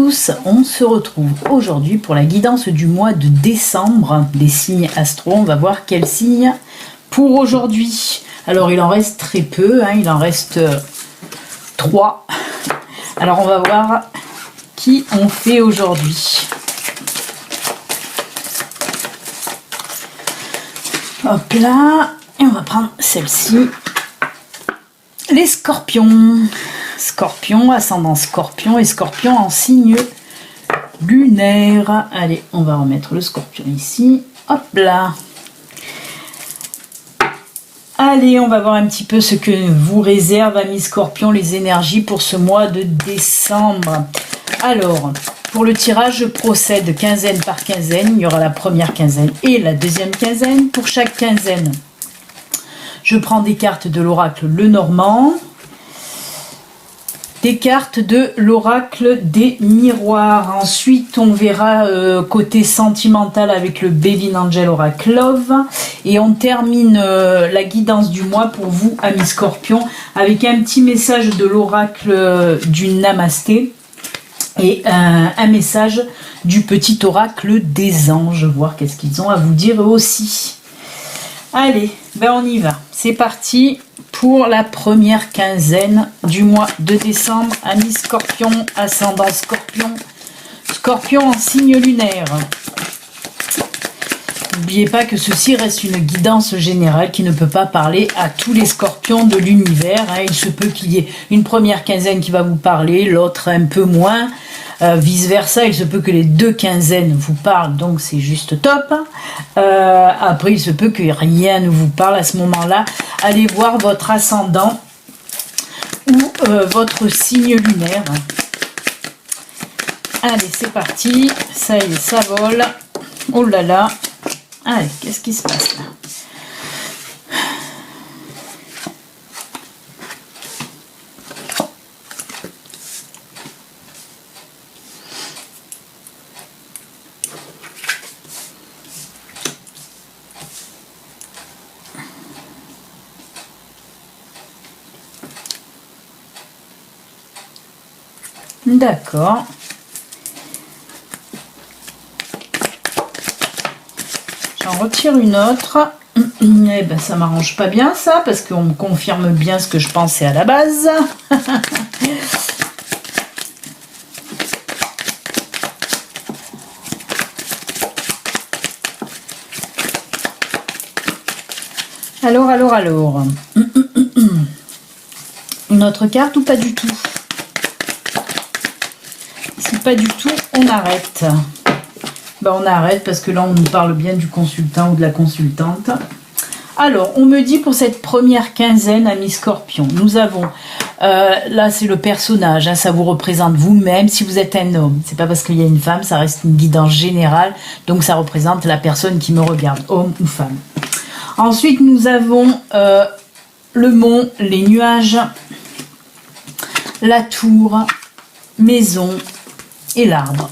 tous, on se retrouve aujourd'hui pour la guidance du mois de décembre des signes astro. On va voir quel signe pour aujourd'hui. Alors il en reste très peu, il en reste 3. Alors on va voir qui on fait aujourd'hui. Hop là, et on va prendre celle-ci. Les scorpions. Scorpion, ascendant scorpion et scorpion en signe lunaire. Allez, on va remettre le scorpion ici. Hop là. Allez, on va voir un petit peu ce que vous réserve, amis scorpions, les énergies pour ce mois de décembre. Alors, pour le tirage, je procède quinzaine par quinzaine. Il y aura la première quinzaine et la deuxième quinzaine. Pour chaque quinzaine, je prends des cartes de l'oracle Lenormand, des cartes de l'oracle des miroirs. Ensuite, on verra côté sentimental avec le Bévin Angel Oracle Love. Et on termine la guidance du mois pour vous, amis scorpions, avec un petit message de l'oracle du Namasté et un message du petit oracle des anges. Voir qu'est-ce qu'ils ont à vous dire eux aussi. Allez, ben on y va. C'est parti pour la première quinzaine du mois de décembre. Amis scorpion, ascendant scorpion, scorpion en signe lunaire. N'oubliez pas que ceci reste une guidance générale qui ne peut pas parler à tous les scorpions de l'univers. Il se peut qu'il y ait une première quinzaine qui va vous parler, l'autre un peu moins. Vice versa, il se peut que les deux quinzaines vous parlent, donc c'est juste top. Après, il se peut que rien ne vous parle à ce moment-là. Allez voir votre ascendant ou votre signe lunaire. Allez, c'est parti. Ça y est, ça vole. Oh là là. Allez, qu'est-ce qui se passe là ? D'accord. J'en retire une autre. Eh ben, ça m'arrange pas bien ça, parce qu'on me confirme bien ce que je pensais à la base. Alors. Une autre carte ou pas du tout? Si pas du tout, on arrête. Ben, on arrête parce que là, on nous parle bien du consultant ou de la consultante. Alors, on me dit pour cette première quinzaine, amis scorpions, nous avons, là c'est le personnage, ça vous représente vous-même. Si vous êtes un homme, c'est pas parce qu'il y a une femme, ça reste une guidance générale, donc ça représente la personne qui me regarde, homme ou femme. Ensuite, nous avons le mont, les nuages, la tour, maison et l'arbre.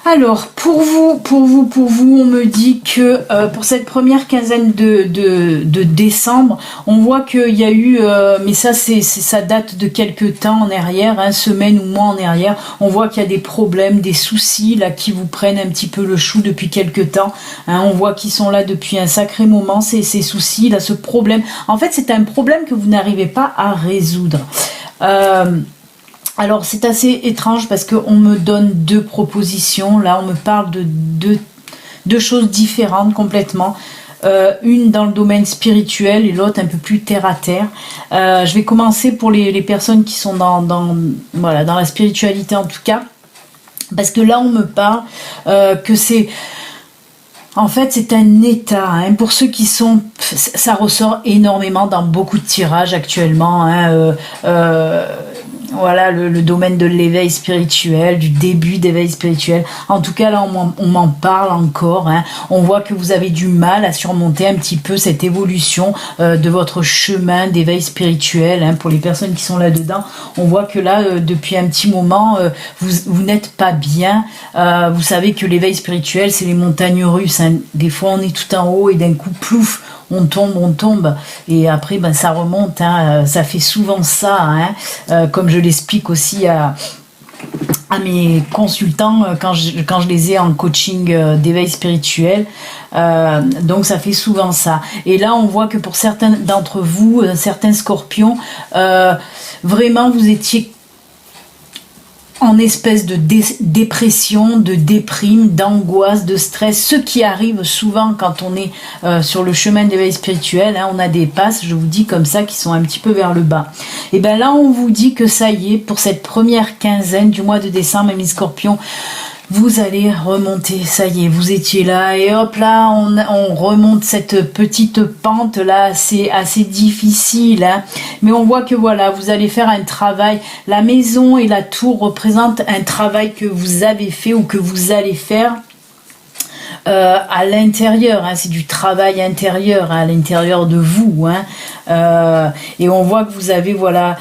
Alors, pour vous, on me dit que pour cette première quinzaine de décembre, on voit qu'il y a eu, mais ça date de quelques temps en arrière, semaine ou mois en arrière, on voit qu'il y a des problèmes, des soucis là qui vous prennent un petit peu le chou depuis quelques temps. On voit qu'ils sont là depuis un sacré moment, ces soucis là, ce problème. En fait, c'est un problème que vous n'arrivez pas à résoudre. Alors c'est assez étrange parce qu'on me donne deux propositions, là on me parle de deux choses différentes complètement, une dans le domaine spirituel et l'autre un peu plus terre à terre. Je vais commencer pour les personnes qui sont dans la spiritualité en tout cas, parce que là on me parle que c'est... En fait, c'est un état. Pour ceux qui sont... Ça ressort énormément dans beaucoup de tirages actuellement. Voilà, le domaine de l'éveil spirituel, du début d'éveil spirituel. En tout cas, là, on m'en parle encore. On voit que vous avez du mal à surmonter un petit peu cette évolution de votre chemin d'éveil spirituel. Pour les personnes qui sont là-dedans, on voit que là, depuis un petit moment, vous n'êtes pas bien. Vous savez que l'éveil spirituel, c'est les montagnes russes. Des fois, on est tout en haut et d'un coup, plouf, on tombe, et après ben, ça remonte, hein, ça fait souvent ça, hein, comme je l'explique aussi à mes consultants quand je les ai en coaching d'éveil spirituel. Donc ça fait souvent ça. Et là on voit que pour certains d'entre vous, certains scorpions, vraiment vous étiez en espèce de dépression, de déprime, d'angoisse, de stress, ce qui arrive souvent quand on est sur le chemin d'éveil spirituel, hein, on a des passes, je vous dis comme ça, qui sont un petit peu vers le bas. Et bien là, on vous dit que ça y est, pour cette première quinzaine du mois de décembre, mes scorpions, vous allez remonter, ça y est, vous étiez là, et hop là, on remonte cette petite pente là, c'est assez difficile, hein, mais on voit que voilà, vous allez faire un travail, la maison et la tour représentent un travail que vous avez fait ou que vous allez faire à l'intérieur, hein, c'est du travail intérieur, hein, à l'intérieur de vous, hein, et on voit que vous avez voilà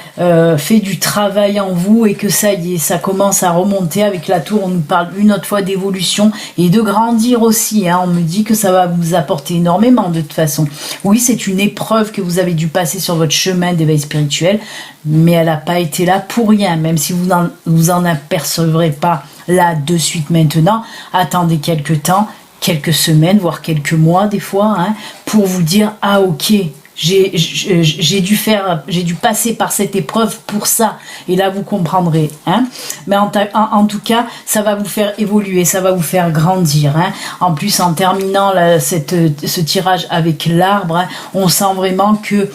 fait du travail en vous et que ça y est, ça commence à remonter avec la tour. On nous parle une autre fois d'évolution et de grandir aussi, hein, on me dit que ça va vous apporter énormément de toute façon. Oui, c'est une épreuve que vous avez dû passer sur votre chemin d'éveil spirituel, mais elle n'a pas été là pour rien, même si vous en apercevrez pas là de suite maintenant, attendez quelques temps, quelques semaines, voire quelques mois des fois, hein, pour vous dire « Ah ok, j'ai dû passer par cette épreuve pour ça. » Et là, vous comprendrez. Hein. Mais en tout cas, ça va vous faire évoluer, ça va vous faire grandir. Hein. En plus, en terminant ce tirage avec l'arbre, hein, on sent vraiment que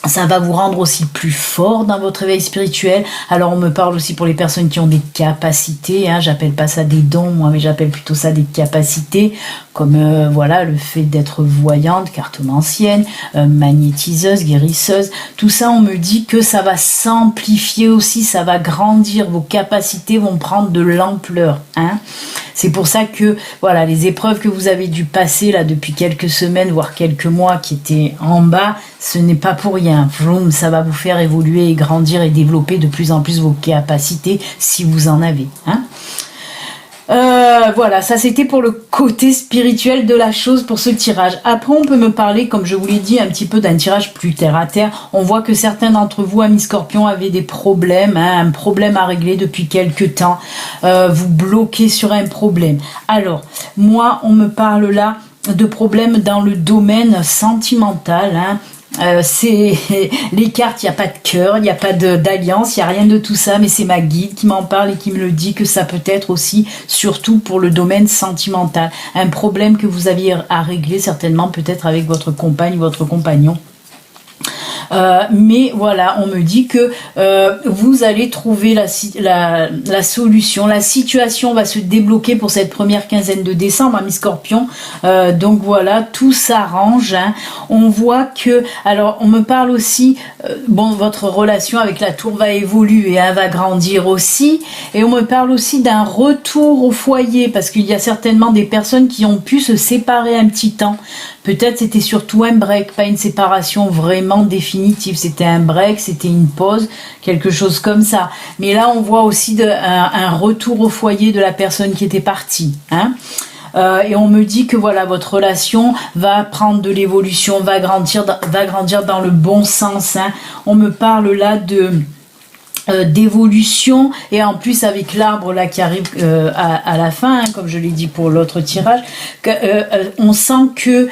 ça va vous rendre aussi plus fort dans votre éveil spirituel. Alors on me parle aussi pour les personnes qui ont des capacités, hein, j'appelle pas ça des dons, moi, mais j'appelle plutôt ça des capacités, comme voilà le fait d'être voyante, cartomancienne, magnétiseuse, guérisseuse. Tout ça, on me dit que ça va s'amplifier aussi, ça va grandir, vos capacités vont prendre de l'ampleur. Hein. C'est pour ça que voilà, les épreuves que vous avez dû passer là depuis quelques semaines, voire quelques mois, qui étaient en bas, ce n'est pas pour rien. Ça va vous faire évoluer et grandir et développer de plus en plus vos capacités si vous en avez. Hein. Voilà, ça c'était pour le côté spirituel de la chose pour ce tirage. Après, on peut me parler, comme je vous l'ai dit, un petit peu d'un tirage plus terre à terre. On voit que certains d'entre vous, amis scorpions, avaient des problèmes, hein, un problème à régler depuis quelques temps. Vous bloquez sur un problème. Alors, moi, on me parle là de problèmes dans le domaine sentimental, hein. C'est les cartes, il n'y a pas de cœur, il n'y a pas d'alliance, il n'y a rien de tout ça, mais c'est ma guide qui m'en parle et qui me le dit que ça peut être aussi, surtout pour le domaine sentimental, un problème que vous aviez à régler certainement peut-être avec votre compagne ou votre compagnon. Mais voilà, on me dit que vous allez trouver la solution. La situation va se débloquer pour cette première quinzaine de décembre, amis scorpions. Donc voilà, tout s'arrange. Hein. On voit que, alors on me parle aussi, bon, votre relation avec la tour va évoluer, hein, va grandir aussi. Et on me parle aussi d'un retour au foyer, parce qu'il y a certainement des personnes qui ont pu se séparer un petit temps. Peut-être c'était surtout un break, pas une séparation vraiment définitive. C'était un break, c'était une pause, quelque chose comme ça. Mais là, on voit aussi un retour au foyer de la personne qui était partie. Hein. Et on me dit que voilà, votre relation va prendre de l'évolution, va grandir dans le bon sens. Hein. On me parle là d'évolution, et en plus avec l'arbre là qui arrive à la fin, hein, comme je l'ai dit pour l'autre tirage, on sent que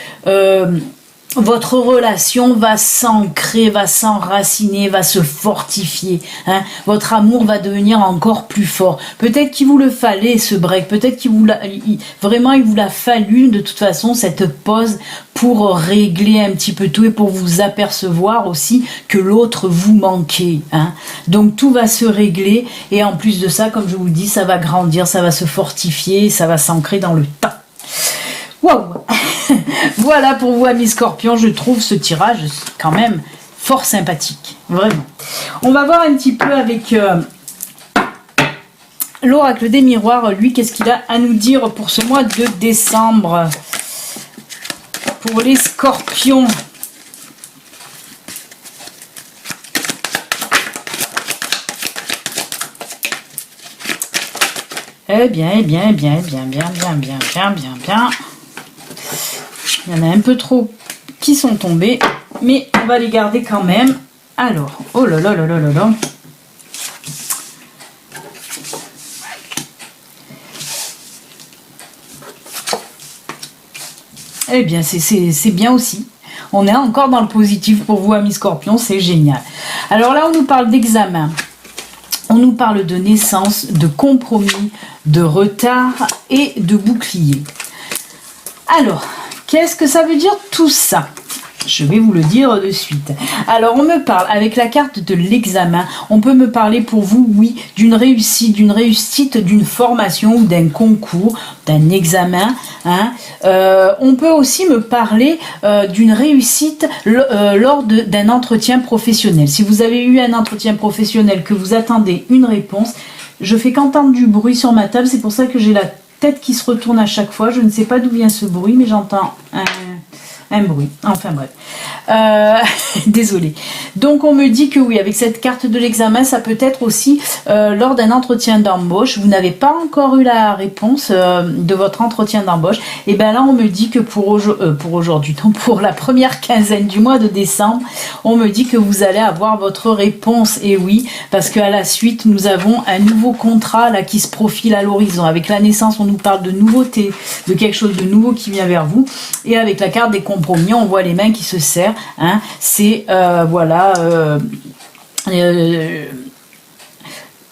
votre relation va s'ancrer, va s'enraciner, va se fortifier. Hein. Votre amour va devenir encore plus fort. Peut-être qu'il vous le fallait ce break, peut-être qu'il vraiment il vous l'a fallu de toute façon cette pause pour régler un petit peu tout et pour vous apercevoir aussi que l'autre vous manquait. Hein. Donc tout va se régler, et en plus de ça, comme je vous dis, ça va grandir, ça va se fortifier, ça va s'ancrer dans le temps. Waouh. Voilà pour vous, amis scorpions, je trouve ce tirage quand même fort sympathique, vraiment. On va voir un petit peu avec l'oracle des miroirs, lui, qu'est-ce qu'il a à nous dire pour ce mois de décembre, pour les scorpions. Eh bien. Il y en a un peu trop qui sont tombés, mais on va les garder quand même. Alors, oh là là là là là là. Eh bien, c'est bien aussi. On est encore dans le positif pour vous, amis Scorpions, c'est génial. Alors là, on nous parle d'examen. On nous parle de naissance, de compromis, de retard et de bouclier. Alors, qu'est-ce que ça veut dire tout ça ? Je vais vous le dire de suite. Alors, on me parle, avec la carte de l'examen, on peut me parler pour vous, oui, d'une réussite, d'une formation ou d'un concours, d'un examen. Hein. On peut aussi me parler d'une réussite lors d'un entretien professionnel. Si vous avez eu un entretien professionnel, que vous attendez une réponse, je fais qu'entendre du bruit sur ma table, c'est pour ça que j'ai la tête qui se retourne à chaque fois. Je ne sais pas d'où vient ce bruit, mais j'entends un bruit, enfin bref. Désolée. Donc on me dit que oui, avec cette carte de l'examen, ça peut être aussi lors d'un entretien d'embauche. Vous n'avez pas encore eu la réponse de votre entretien d'embauche. Et bien là, on me dit que pour aujourd'hui, donc pour la première quinzaine du mois de décembre, on me dit que vous allez avoir votre réponse. Et oui, parce qu'à la suite, nous avons un nouveau contrat là qui se profile à l'horizon. Avec la naissance, on nous parle de nouveauté, de quelque chose de nouveau qui vient vers vous. Et avec la carte des compromis, on voit les mains qui se serrent. Hein, c'est voilà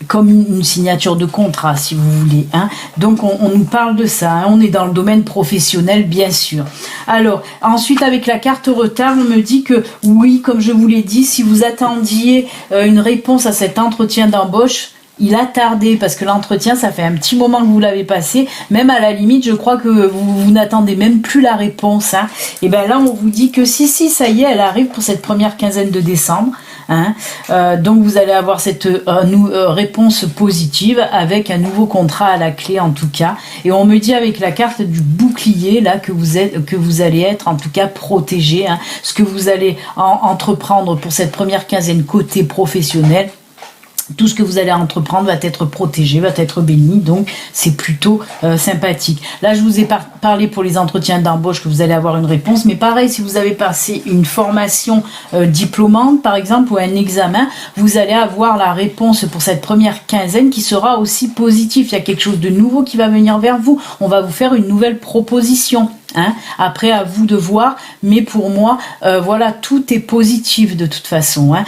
comme une signature de contrat, si vous voulez. Hein. Donc on nous parle de ça. Hein. On est dans le domaine professionnel, bien sûr. Alors ensuite, avec la carte retard, on me dit que oui, comme je vous l'ai dit, si vous attendiez une réponse à cet entretien d'embauche, il a tardé parce que l'entretien, ça fait un petit moment que vous l'avez passé. Même à la limite, je crois que vous n'attendez même plus la réponse. Hein. Et bien là, on vous dit que si, ça y est, elle arrive pour cette première quinzaine de décembre. Hein. Donc vous allez avoir cette réponse positive avec un nouveau contrat à la clé en tout cas. Et on me dit avec la carte du bouclier là que vous allez être en tout cas protégé. Hein. Ce que vous allez entreprendre pour cette première quinzaine côté professionnel. Tout ce que vous allez entreprendre va être protégé, va être béni, donc c'est plutôt sympathique. Là, je vous ai parlé pour les entretiens d'embauche que vous allez avoir une réponse, mais pareil, si vous avez passé une formation diplômante, par exemple, ou un examen, vous allez avoir la réponse pour cette première quinzaine qui sera aussi positive. Il y a quelque chose de nouveau qui va venir vers vous. On va vous faire une nouvelle proposition. Hein. Après, à vous de voir, mais pour moi, voilà, tout est positif de toute façon. Hein.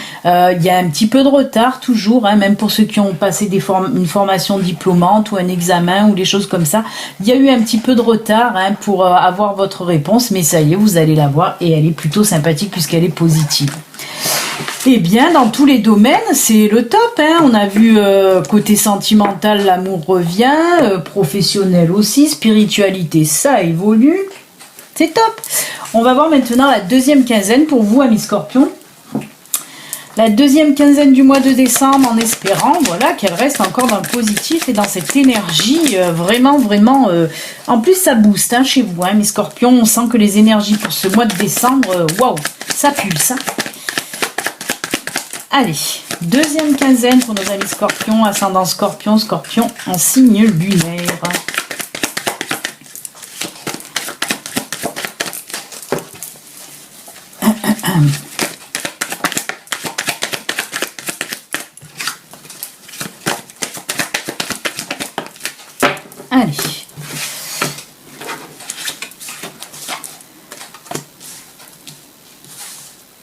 Il y a un petit peu de retard toujours, hein, même pour ceux qui ont passé une formation diplômante ou un examen ou des choses comme ça. Il y a eu un petit peu de retard hein, pour avoir votre réponse, mais ça y est, vous allez la voir et elle est plutôt sympathique puisqu'elle est positive. Eh bien, dans tous les domaines, c'est le top. Hein. On a vu côté sentimental, l'amour revient, professionnel aussi, spiritualité, ça évolue. C'est top. On va voir maintenant la deuxième quinzaine pour vous, amis Scorpions. La deuxième quinzaine du mois de décembre, en espérant voilà, qu'elle reste encore dans le positif et dans cette énergie vraiment. En plus, ça booste hein, chez vous, hein, mes Scorpions. On sent que les énergies pour ce mois de décembre, waouh, ça pulse. Hein. Allez, deuxième quinzaine pour nos amis Scorpions, ascendant Scorpion, Scorpion en signe lunaire. Allez.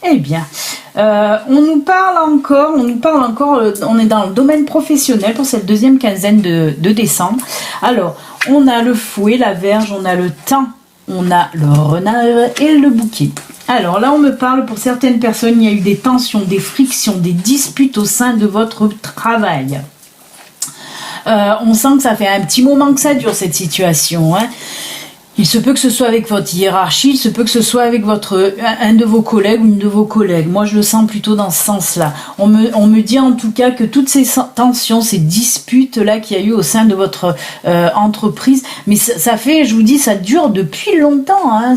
Eh bien, on nous parle encore, on est dans le domaine professionnel pour cette deuxième quinzaine de décembre. Alors, on a le fouet, la verge, on a le thym, on a le renard et le bouquet. Alors là, on me parle, pour certaines personnes, il y a eu des tensions, des frictions, des disputes au sein de votre travail. On sent que ça fait un petit moment que ça dure cette situation. Hein. Il se peut que ce soit avec votre hiérarchie, il se peut que ce soit avec un de vos collègues ou une de vos collègues. Moi, je le sens plutôt dans ce sens-là. On me dit en tout cas que toutes ces tensions, ces disputes-là qu'il y a eu au sein de votre entreprise, mais ça fait, je vous dis, ça dure depuis longtemps. Hein.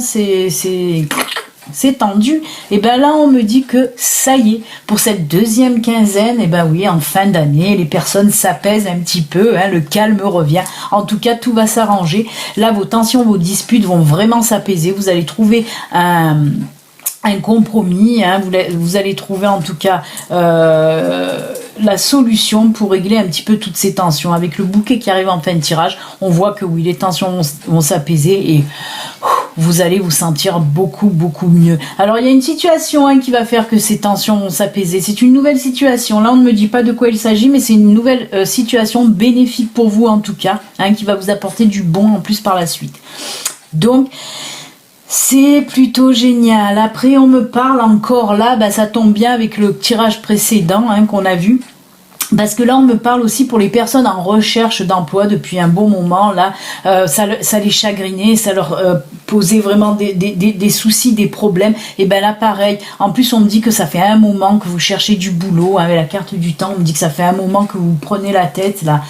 C'est tendu. Et ben là, on me dit que ça y est, pour cette deuxième quinzaine, et ben oui, en fin d'année, les personnes s'apaisent un petit peu, hein, le calme revient. En tout cas, tout va s'arranger. Là, vos tensions, vos disputes vont vraiment s'apaiser. Vous allez trouver un compromis, hein, vous allez trouver en tout cas la solution pour régler un petit peu toutes ces tensions. Avec le bouquet qui arrive en fin de tirage, on voit que oui, les tensions vont s'apaiser et vous allez vous sentir beaucoup mieux. Alors il y a une situation qui va faire que ces tensions vont s'apaiser. C'est une nouvelle situation. Là on ne me dit pas de quoi il s'agit, mais c'est une nouvelle situation bénéfique pour vous en tout cas, qui va vous apporter du bon en plus par la suite. Donc c'est plutôt génial. Après, on me parle encore là, ça tombe bien avec le tirage précédent qu'on a vu. Parce que là, on me parle aussi pour les personnes en recherche d'emploi depuis un bon moment. Là, ça les chagrinait, ça leur posait vraiment des soucis, des problèmes. Et ben là, pareil. En plus, on me dit que ça fait un moment que vous cherchez du boulot. Avec la carte du temps, on me dit que ça fait un moment que vous prenez la tête. Là,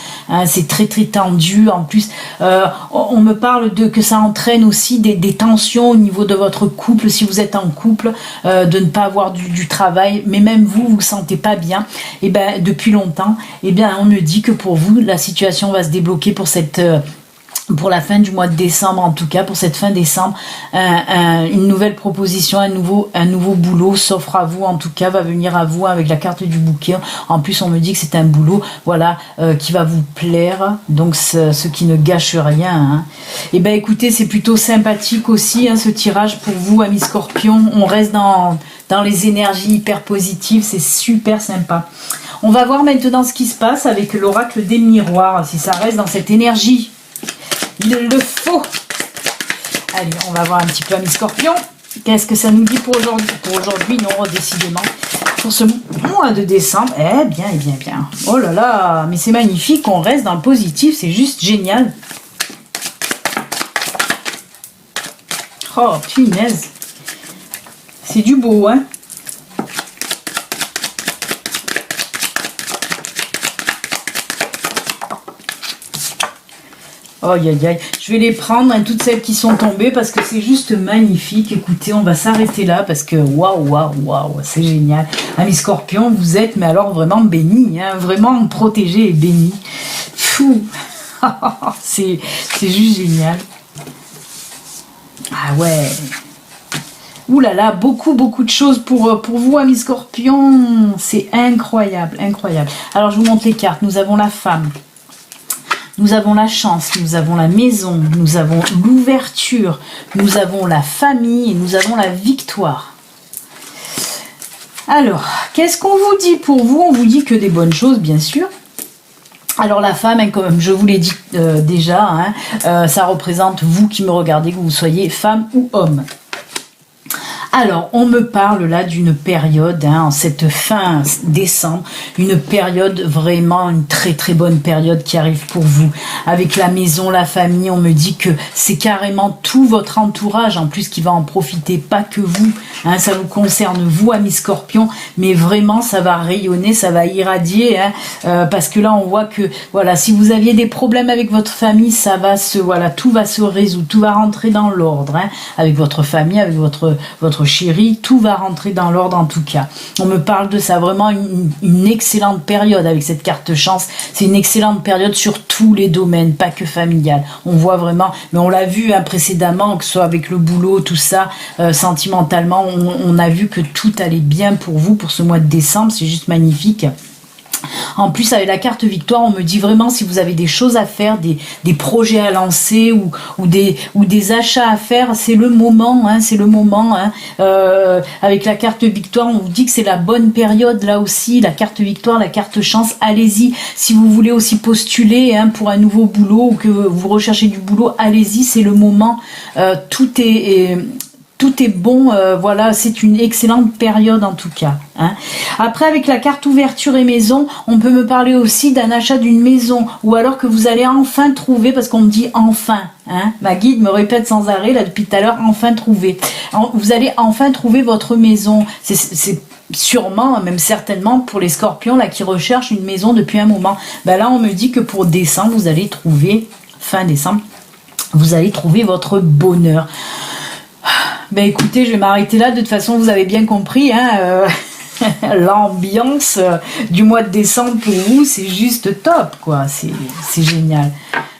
c'est très tendu. En plus, on me parle que ça entraîne aussi des tensions au niveau de votre couple. Si vous êtes en couple, de ne pas avoir du travail, mais même vous sentez pas bien. Et ben depuis longtemps. Eh bien, on me dit que pour vous, la situation va se débloquer pour la fin du mois de décembre, en tout cas, pour cette fin décembre, une nouvelle proposition, un nouveau boulot s'offre à vous, en tout cas, va venir à vous avec la carte du bouquet. En plus, on me dit que c'est un boulot, voilà, qui va vous plaire, donc ce qui ne gâche rien. Et ben, écoutez, c'est plutôt sympathique aussi, ce tirage pour vous, amis Scorpions. On reste dans les énergies hyper positives, c'est super sympa. On va voir maintenant ce qui se passe avec l'oracle des miroirs, si ça reste dans cette énergie. Il le faut. Allez, on va voir un petit peu, amis Scorpions. Qu'est-ce que ça nous dit pour aujourd'hui? Pour aujourd'hui, non, décidément. Pour ce mois de décembre, bien. Oh là là, mais c'est magnifique, on reste dans le positif, c'est juste génial. Oh, punaise. C'est du beau, hein. Aïe aïe aïe, je vais les prendre, toutes celles qui sont tombées parce que c'est juste magnifique. Écoutez, on va s'arrêter là parce que waouh, c'est génial. Amis Scorpions, vous êtes mais alors vraiment bénis, vraiment protégés et bénis. Fou, c'est juste génial. Ah ouais. Ouh là là, beaucoup de choses pour vous, amis Scorpions. C'est incroyable. Alors je vous montre les cartes. Nous avons la femme. Nous avons la chance, nous avons la maison, nous avons l'ouverture, nous avons la famille et nous avons la victoire. Alors, qu'est-ce qu'on vous dit pour vous? On vous dit que des bonnes choses, bien sûr. Alors la femme, comme je vous l'ai dit déjà, ça représente vous qui me regardez, que vous soyez femme ou homme. Alors, on me parle là d'une période, en cette fin décembre, une période vraiment, une très bonne période qui arrive pour vous. Avec la maison, la famille, on me dit que c'est carrément tout votre entourage, en plus, qui va en profiter, pas que vous. Ça vous concerne, vous, amis Scorpions, mais vraiment, ça va rayonner, ça va irradier, parce que là, on voit que, voilà, si vous aviez des problèmes avec votre famille, tout va se résoudre, tout va rentrer dans l'ordre, avec votre famille, avec votre chérie, tout va rentrer dans l'ordre en tout cas. On me parle de ça, vraiment une excellente période avec cette carte chance. C'est une excellente période sur tous les domaines, pas que familial. On voit vraiment, mais on l'a vu précédemment, que ce soit avec le boulot, tout ça, sentimentalement, on a vu que tout allait bien pour vous pour ce mois de décembre. C'est juste magnifique. En plus, avec la carte victoire, on me dit vraiment si vous avez des choses à faire, des projets à lancer ou des achats à faire, c'est le moment, c'est le moment. Avec la carte victoire, on vous dit que c'est la bonne période là aussi, la carte victoire, la carte chance, allez-y. Si vous voulez aussi postuler pour un nouveau boulot ou que vous recherchez du boulot, allez-y, c'est le moment. Tout est bon, voilà, c'est une excellente période en tout cas. Après, avec la carte ouverture et maison, on peut me parler aussi d'un achat d'une maison, ou alors que vous allez enfin trouver, parce qu'on me dit enfin, ma guide me répète sans arrêt, là depuis tout à l'heure, enfin trouver. Vous allez enfin trouver votre maison. C'est sûrement, même certainement pour les Scorpions là qui recherchent une maison depuis un moment. Là, on me dit que pour décembre, vous allez trouver, fin décembre, vous allez trouver votre bonheur. Écoutez, je vais m'arrêter là. De toute façon, vous avez bien compris, l'ambiance du mois de décembre pour vous, c'est juste top, quoi. C'est génial.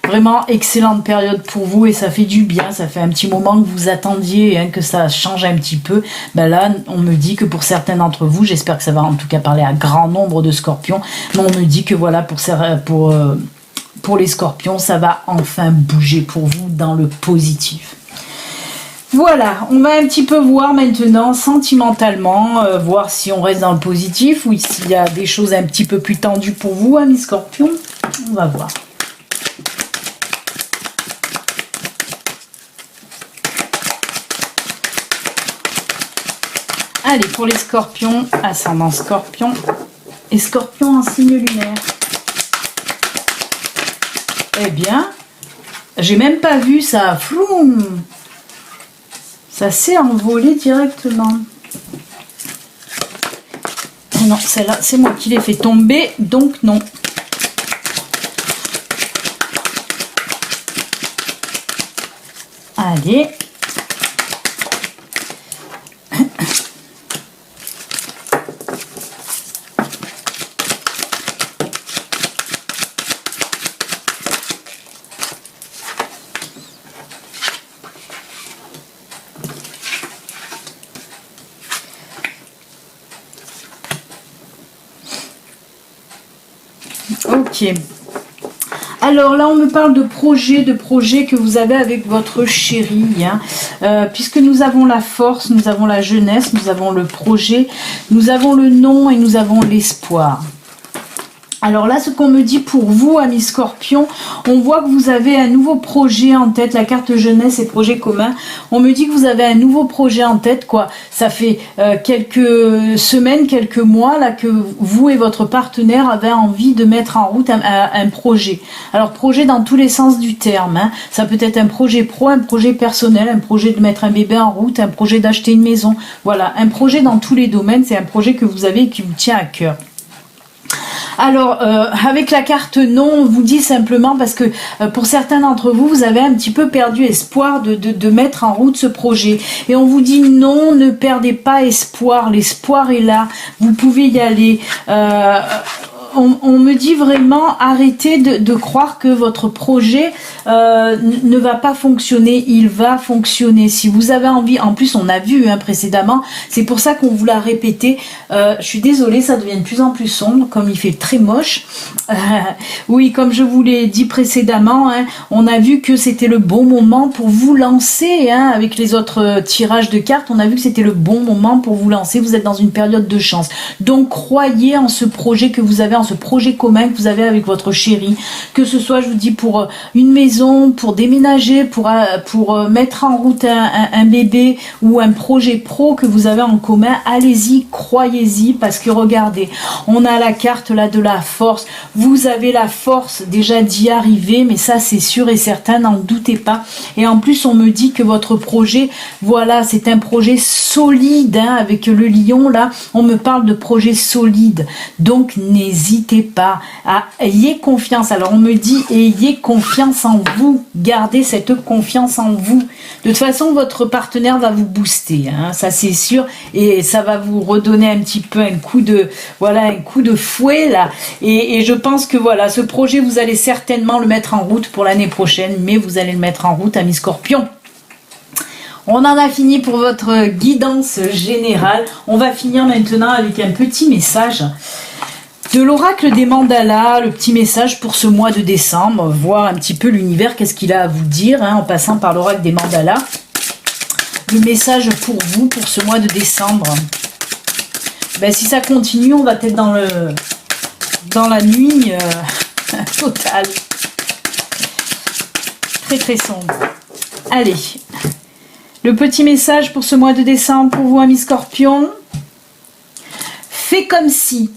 Vraiment excellente période pour vous et ça fait du bien. Ça fait un petit moment que vous attendiez hein, que ça change un petit peu. Ben là, on me dit que pour certains d'entre vous, j'espère que ça va en tout cas parler à grand nombre de scorpions, mais on me dit que voilà, pour les scorpions, ça va enfin bouger pour vous dans le positif. Voilà, on va un petit peu voir maintenant sentimentalement, voir si on reste dans le positif ou s'il y a des choses un petit peu plus tendues pour vous, amis scorpions. On va voir. Allez, pour les scorpions, ascendant scorpion et scorpion en signe lunaire. Eh bien, j'ai même pas vu ça. Floum! Ça s'est envolé directement. Non, celle-là, c'est moi qui l'ai fait tomber, donc non. Allez. Ok. Alors là, on me parle de projets que vous avez avec votre chéri, hein. Puisque nous avons la force, nous avons la jeunesse, nous avons le projet, nous avons le nom et nous avons l'espoir. Alors là, ce qu'on me dit pour vous, amis scorpions, on voit que vous avez un nouveau projet en tête, la carte jeunesse et projet commun. On me dit que vous avez un nouveau projet en tête, quoi. Ça fait quelques semaines, quelques mois, là, que vous et votre partenaire avez envie de mettre en route un projet. Alors, projet dans tous les sens du terme, hein. Ça peut être un projet pro, un projet personnel, un projet de mettre un bébé en route, un projet d'acheter une maison. Voilà, un projet dans tous les domaines, c'est un projet que vous avez et qui vous tient à cœur. Alors, avec la carte non, on vous dit simplement parce que pour certains d'entre vous, vous avez un petit peu perdu espoir de mettre en route ce projet. Et on vous dit non, ne perdez pas espoir, l'espoir est là, vous pouvez y aller. On me dit vraiment arrêtez de croire que votre projet ne va pas fonctionner, il va fonctionner. Si vous avez envie, en plus on a vu précédemment, c'est pour ça qu'on vous l'a répété. Je suis désolée, ça devient de plus en plus sombre, comme il fait très moche. Oui, comme je vous l'ai dit précédemment, on a vu que c'était le bon moment pour vous lancer. Avec les autres tirages de cartes, on a vu que c'était le bon moment pour vous lancer. Vous êtes dans une période de chance. Donc croyez en ce projet que vous avez, en ce projet commun que vous avez avec votre chéri, que ce soit, je vous dis, pour une maison, pour déménager, pour mettre en route un bébé ou un projet pro que vous avez en commun, allez-y, croyez-y, parce que regardez, on a la carte là de la force, vous avez la force déjà d'y arriver, mais ça c'est sûr et certain, n'en doutez pas. Et en plus on me dit que votre projet, voilà, c'est un projet solide, avec le lion là, on me parle de projet solide, donc n'hésitez pas, ayez confiance. Alors on me dit ayez confiance en vous, gardez cette confiance en vous. De toute façon votre partenaire va vous booster, ça c'est sûr, et ça va vous redonner un petit peu un coup de fouet là, et je pense que voilà, ce projet vous allez certainement le mettre en route pour l'année prochaine, mais vous allez le mettre en route, amis scorpions. On en a fini pour votre guidance générale. On va finir maintenant avec un petit message de l'oracle des mandalas, le petit message pour ce mois de décembre, voir un petit peu l'univers, qu'est-ce qu'il a à vous dire, en passant par l'oracle des mandalas. Le message pour vous, pour ce mois de décembre. Si ça continue, on va être dans la nuit totale. Très très sombre. Allez, le petit message pour ce mois de décembre pour vous, amis scorpions. Fais comme si.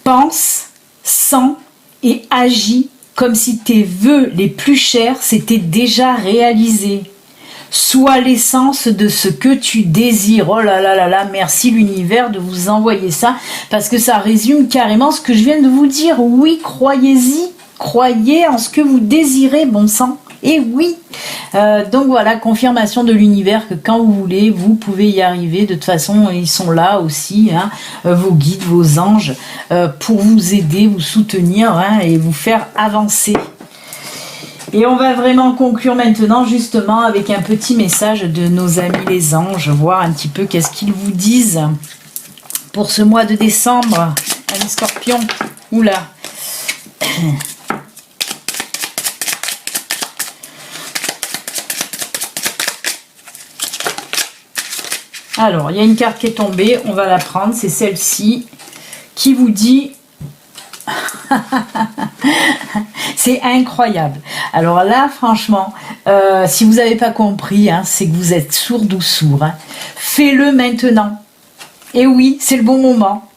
Pense, sens et agis comme si tes vœux les plus chers s'étaient déjà réalisés. Sois l'essence de ce que tu désires. Oh là là là là, merci l'univers de vous envoyer ça, parce que ça résume carrément ce que je viens de vous dire. Oui, croyez-y, croyez en ce que vous désirez, bon sang. Et oui, Donc voilà, confirmation de l'univers que quand vous voulez, vous pouvez y arriver. De toute façon, ils sont là aussi, hein, vos guides, vos anges, pour vous aider, vous soutenir, hein, et vous faire avancer. Et on va vraiment conclure maintenant justement avec un petit message de nos amis les anges, voir un petit peu qu'est-ce qu'ils vous disent pour ce mois de décembre. Amis Scorpion, oula. Alors, il y a une carte qui est tombée, on va la prendre, c'est celle-ci, qui vous dit... C'est incroyable. Alors là, franchement, si vous n'avez pas compris, hein, c'est que vous êtes sourd ou sourd. Hein. Fais-le maintenant. Et oui, c'est le bon moment.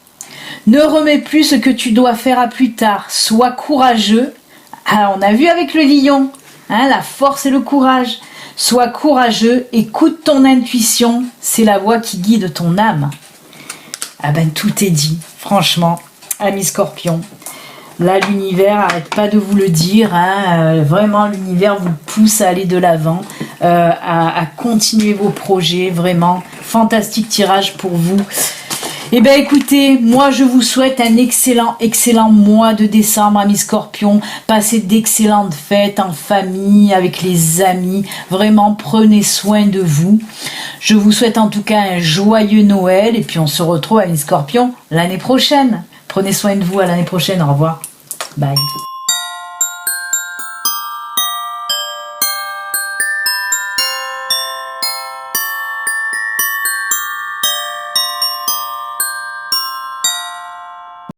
Ne remets plus ce que tu dois faire à plus tard. Sois courageux. Ah, on a vu avec le lion, hein, la force et le courage. Sois courageux, écoute ton intuition. C'est la voix qui guide ton âme. Ah ben, tout est dit, franchement, amis Scorpion. Là, l'univers n'arrête pas de vous le dire. Hein, vraiment, l'univers vous pousse à aller de l'avant, à continuer vos projets. Vraiment, fantastique tirage pour vous. Eh bien, écoutez, moi, je vous souhaite un excellent mois de décembre, amis Scorpions. Passez d'excellentes fêtes en famille, avec les amis. Vraiment, prenez soin de vous. Je vous souhaite en tout cas un joyeux Noël. Et puis, on se retrouve, amis Scorpions, l'année prochaine. Prenez soin de vous, à l'année prochaine. Au revoir. Bye.